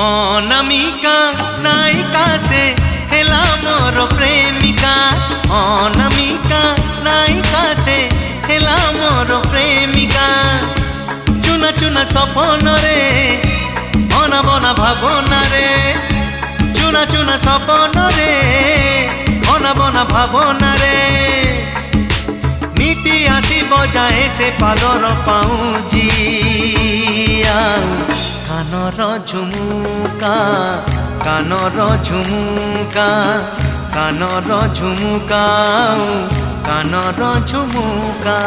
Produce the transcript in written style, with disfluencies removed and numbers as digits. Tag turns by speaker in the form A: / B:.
A: অনামিকা নায়িকা সে হেলা মোর প্রেমিকা। অনামিকা নায়িকা সে হেলা মোর প্রেমিকা। চুনা চুনা সপনরে অনাবনা ভাবনারে। চুনা চুনা সপনরে অনাবনা ভাবনারে। নীতি আসিব যাଏ ସେ ପାଦର ପାଉଁଜି। କାନର ଝୁମୁକା କାନର ଝୁମୁକା କାନର ଝୁମୁକା କାନର ଝୁମୁକା।